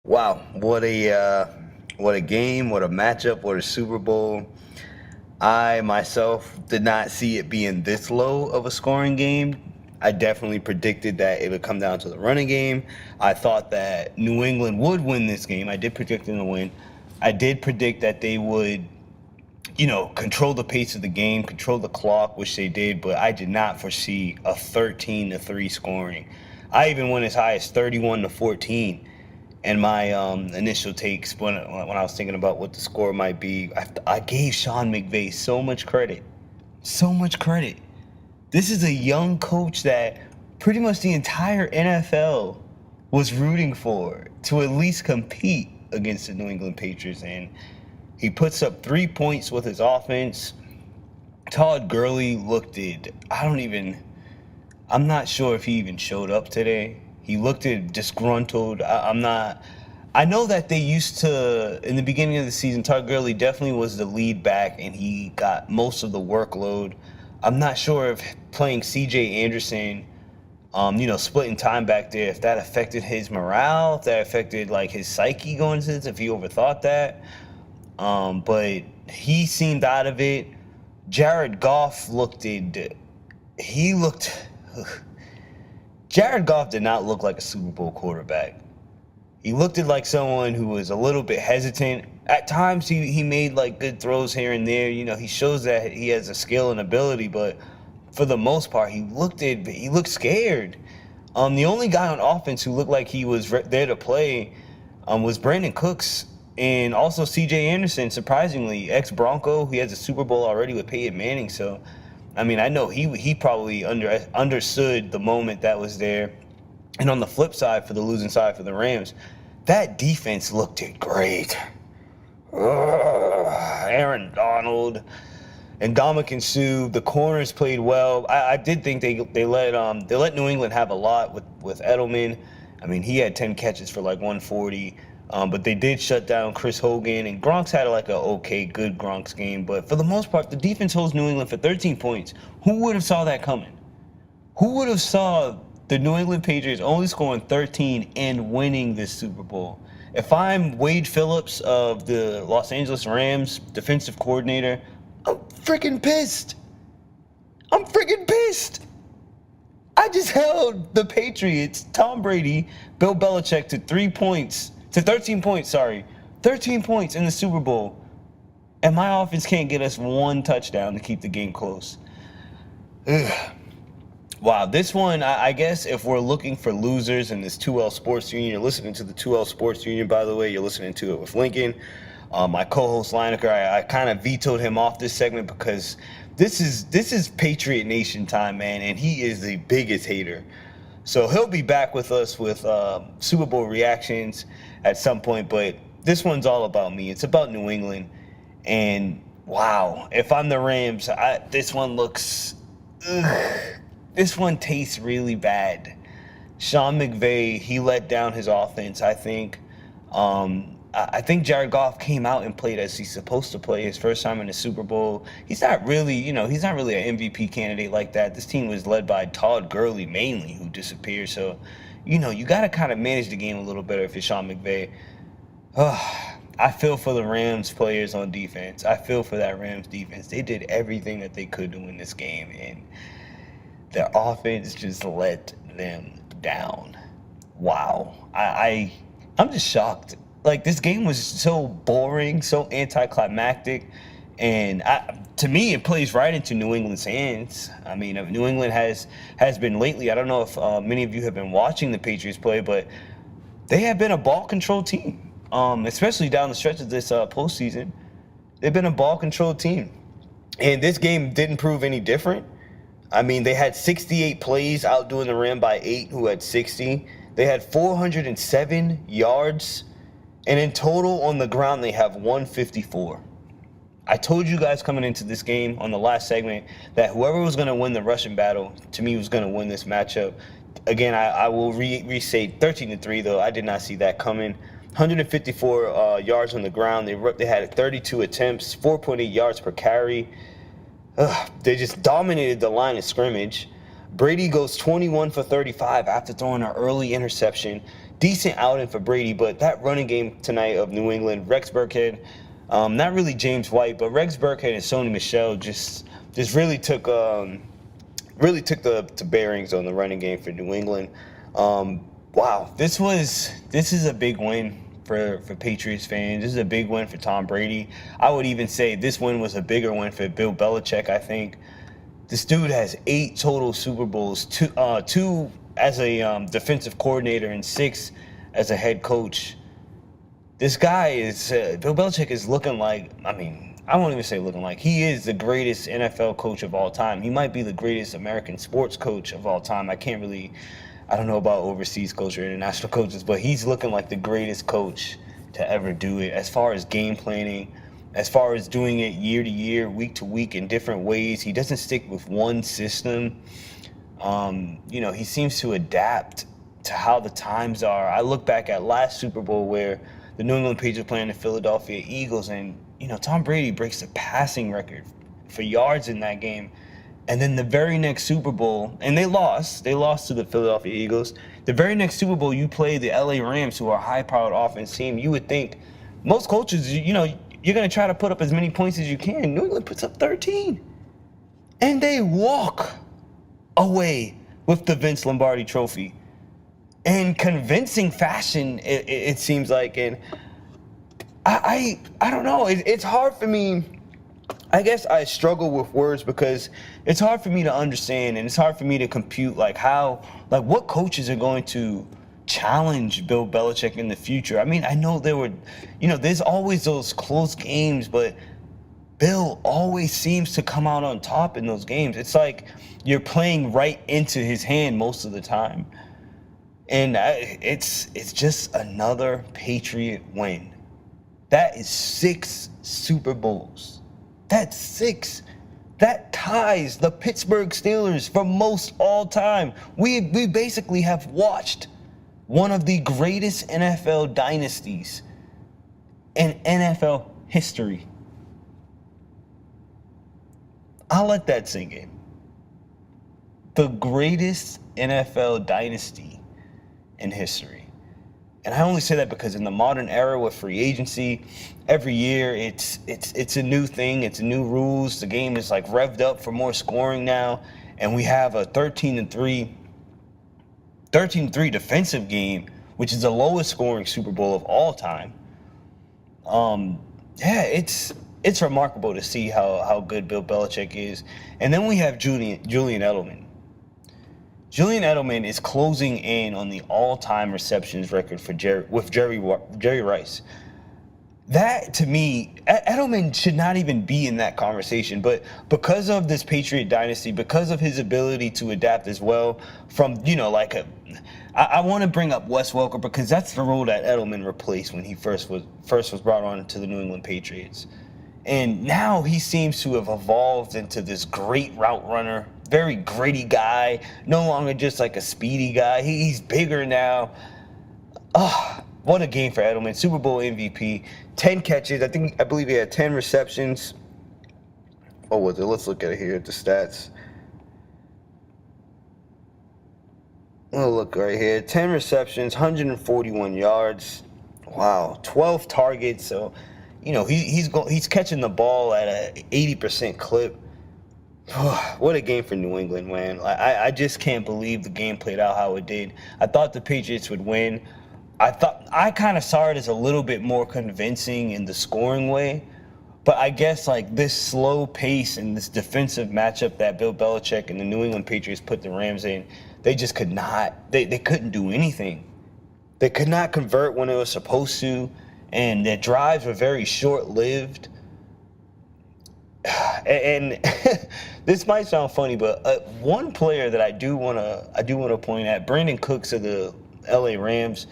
Wow, what a game, what a matchup, what a Super Bowl. I myself did not see it being this low of a scoring game. I definitely predicted that it would come down to the running game. I thought that New England would win this game. I did predict them to win. I did predict that they would, control the pace of the game, control the clock, which they did, but I did not foresee a 13-3 scoring. I even went as high as 31-14 in my initial takes when I was thinking about what the score might be. I gave Sean McVay so much credit. So much credit. This is a young coach that pretty much the entire NFL was rooting for to at least compete against the New England Patriots. And he puts up 3 points with his offense. Todd Gurley looked it. I'm not sure if he even showed up today. He looked disgruntled. I know that they used to, in the beginning of the season, Todd Gurley definitely was the lead back and he got most of the workload. I'm not sure if playing C.J. Anderson, splitting time back there, if that affected his morale, if that affected like his psyche going into this, if he overthought that. But he seemed out of it. Jared Goff Jared Goff did not look like a Super Bowl quarterback. He looked like someone who was a little bit hesitant. At times, he made like good throws here and there. He shows that he has a skill and ability, but for the most part, he looked scared. The only guy on offense who looked like he was there to play was Brandon Cooks and also C.J. Anderson. Surprisingly, ex-Bronco, he has a Super Bowl already with Peyton Manning. So, I know he probably understood the moment that was there. And on the flip side, for the losing side for the Rams, that defense looked great. Aaron Donald and Ndamukong Suh, the corners played well. I did think they let New England have a lot with Edelman. He had 10 catches for like 140. But they did shut down Chris Hogan, and Gronk's had like a good Gronk's game. But for the most part, the defense holds New England for 13 points. Who would have saw that coming? Who would have saw the New England Patriots only scoring 13 and winning this Super Bowl? If I'm Wade Phillips of the Los Angeles Rams, defensive coordinator, I'm freaking pissed. I just held the Patriots, Tom Brady, Bill Belichick to 13 points, 13 points in the Super Bowl. And my offense can't get us one touchdown to keep the game close. Ugh. Wow, this one, I guess if we're looking for losers in this 2L Sports Union, you're listening to the 2L Sports Union, by the way. You're listening to it with Lincoln. My co-host, Lineker, I kind of vetoed him off this segment because this is Patriot Nation time, man, and he is the biggest hater. So he'll be back with us with Super Bowl reactions at some point, but this one's all about me. It's about New England, and wow, if I'm the Rams, this one looks... This one tastes really bad. Sean McVay, he let down his offense, I think. I think Jared Goff came out and played as he's supposed to play his first time in the Super Bowl. He's not really an MVP candidate like that. This team was led by Todd Gurley mainly, who disappeared. So, you got to kind of manage the game a little better if you're Sean McVay. I feel for the Rams players on defense. I feel for that Rams defense. They did everything that they could to win this game, and their offense just let them down. Wow. I'm just shocked. Like, this game was so boring, so anticlimactic, and to me, it plays right into New England's hands. New England has been lately, I don't know if many of you have been watching the Patriots play, but they have been a ball-control team, especially down the stretch of this postseason. They've been a ball-control team, and this game didn't prove any different. They had 68 plays, outdoing the Rams by 8, who had 60. They had 407 yards, and in total on the ground, they have 154. I told you guys coming into this game on the last segment that whoever was going to win the rushing battle, to me, was going to win this matchup. Again, I will re-say 13-3, though. I did not see that coming. 154 yards on the ground. They had 32 attempts, 4.8 yards per carry. They just dominated the line of scrimmage. Brady goes 21 for 35 after throwing an early interception. decent outing for Brady, but that running game tonight of New England, Rex Burkhead, not really James White, but Rex Burkhead and Sony Michel just really took the bearings on the running game for New England. Wow, this is a big win for Patriots fans. This is a big win for Tom Brady. I would even say this win was a bigger win for Bill Belichick, I think. This dude has 8 total Super Bowls, two as a defensive coordinator and 6 as a head coach. This guy is, Bill Belichick is looking like, I won't even say looking like, he is the greatest NFL coach of all time. He might be the greatest American sports coach of all time. I don't know about overseas coach or international coaches, but he's looking like the greatest coach to ever do it as far as game planning, as far as doing it year to year, week to week in different ways. He doesn't stick with one system. He seems to adapt to how the times are. I look back at last Super Bowl where the New England Patriots playing the Philadelphia Eagles, and Tom Brady breaks the passing record for yards in that game. And then the very next Super Bowl, and they lost to the Philadelphia Eagles. The very next Super Bowl, you play the LA Rams, who are a high-powered offense team. You would think most coaches, you're going to try to put up as many points as you can. New England puts up 13. And they walk away with the Vince Lombardi trophy in convincing fashion, it seems like. And I don't know. It's hard for me. I guess I struggle with words because it's hard for me to understand, and it's hard for me to compute what coaches are going to challenge Bill Belichick in the future. I know there's always those close games, but Bill always seems to come out on top in those games. It's like you're playing right into his hand most of the time. And it's just another Patriot win. That is 6 Super Bowls. That's 6. That ties the Pittsburgh Steelers for most all time. We basically have watched one of the greatest NFL dynasties in NFL history. I'll let that sink in. The greatest NFL dynasty in history. And I only say that because in the modern era with free agency, every year it's a new thing, it's new rules. The game is like revved up for more scoring now, and we have a 13-3 defensive game, which is the lowest scoring Super Bowl of all time. It's remarkable to see how good Bill Belichick is. And then we have Julian Edelman. Julian Edelman is closing in on the all-time receptions record for Jerry Rice. That, to me, Edelman should not even be in that conversation. But because of this Patriot dynasty, because of his ability to adapt as well from, I want to bring up Wes Welker because that's the role that Edelman replaced when he first was brought on to the New England Patriots. And now he seems to have evolved into this great route runner, very gritty guy, no longer just like a speedy guy. He's bigger now. What a game for Edelman. Super Bowl MVP, 10 catches. I believe he had 10 receptions. What was it? Let's look at it here at the stats. We'll look right here. 10 receptions, 141 yards. Wow, 12 targets. So, he's catching the ball at an 80% clip. What a game for New England, man. I just can't believe the game played out how it did. I thought the Patriots would win. I kind of saw it as a little bit more convincing in the scoring way. But I guess this slow pace and this defensive matchup that Bill Belichick and the New England Patriots put the Rams in, they just could not, they couldn't do anything. They could not convert when it was supposed to, and their drives were very short-lived. And this might sound funny, but one player that I do want to point at, Brandon Cooks of the LA Rams,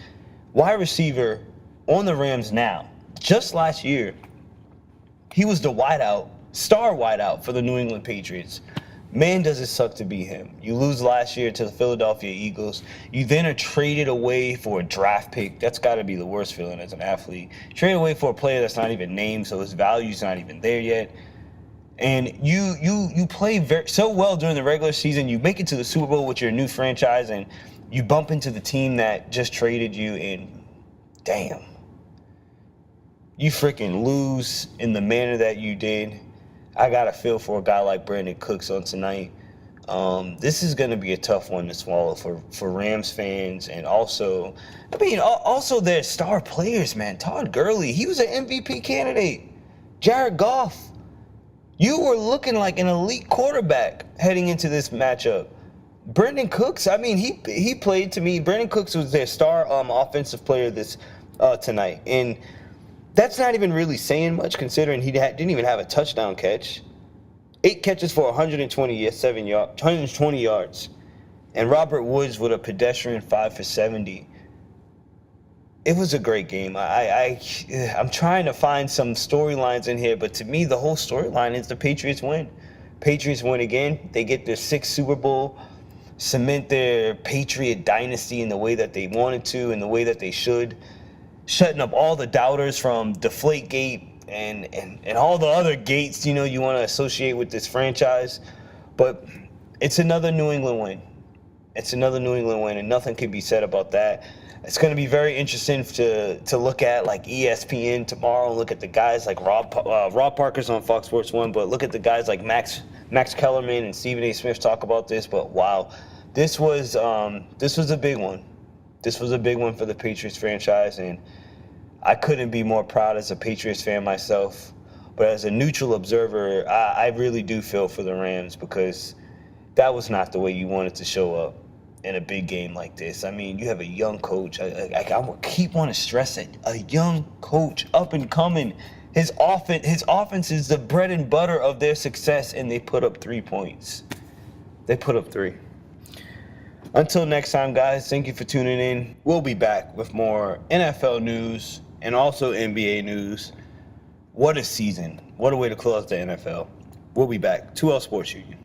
wide receiver on the Rams now. Just last year, he was the star wideout for the New England Patriots. Man, does it suck to be him. You lose last year to the Philadelphia Eagles. You then are traded away for a draft pick. That's got to be the worst feeling as an athlete. Traded away for a player that's not even named, so his value's not even there yet. And you play so well during the regular season. You make it to the Super Bowl with your new franchise, and you bump into the team that just traded you, and damn, you freaking lose in the manner that you did. I got to feel for a guy like Brandon Cooks on tonight. This is going to be a tough one to swallow for Rams fans, and also their star players, man. Todd Gurley, he was an MVP candidate. Jared Goff, you were looking like an elite quarterback heading into this matchup. Brandon Cooks, I mean, he played to me. Brandon Cooks was their star offensive player this tonight, and that's not even really saying much considering he didn't even have a touchdown catch. 8 catches for 120 yards. And Robert Woods with a pedestrian 5 for 70. It was a great game. I'm trying to find some storylines in here, but to me, the whole storyline is the Patriots win. Patriots win again. They get their 6th Super Bowl, cement their Patriot dynasty in the way that they wanted to, in the way that they should, shutting up all the doubters from Deflategate and all the other gates, you want to associate with this franchise. But it's another New England win. It's another New England win, and nothing can be said about that. It's going to be very interesting to look at, like, ESPN tomorrow, look at the guys like Rob Parker's on Fox Sports 1, but look at the guys like Max Kellerman and Stephen A. Smith talk about this. But wow, this was a big one. This was a big one for the Patriots franchise, and I couldn't be more proud as a Patriots fan myself. But as a neutral observer, I really do feel for the Rams, because that was not the way you wanted to show up in a big game like this. I mean, you have a young coach. I keep wanting to stress it. A young coach, up and coming. His offense is the bread and butter of their success, and they put up 3 points. They put up 3. Until next time, guys, thank you for tuning in. We'll be back with more NFL news and also NBA news. What a season. What a way to close the NFL. We'll be back. 2L Sports Union.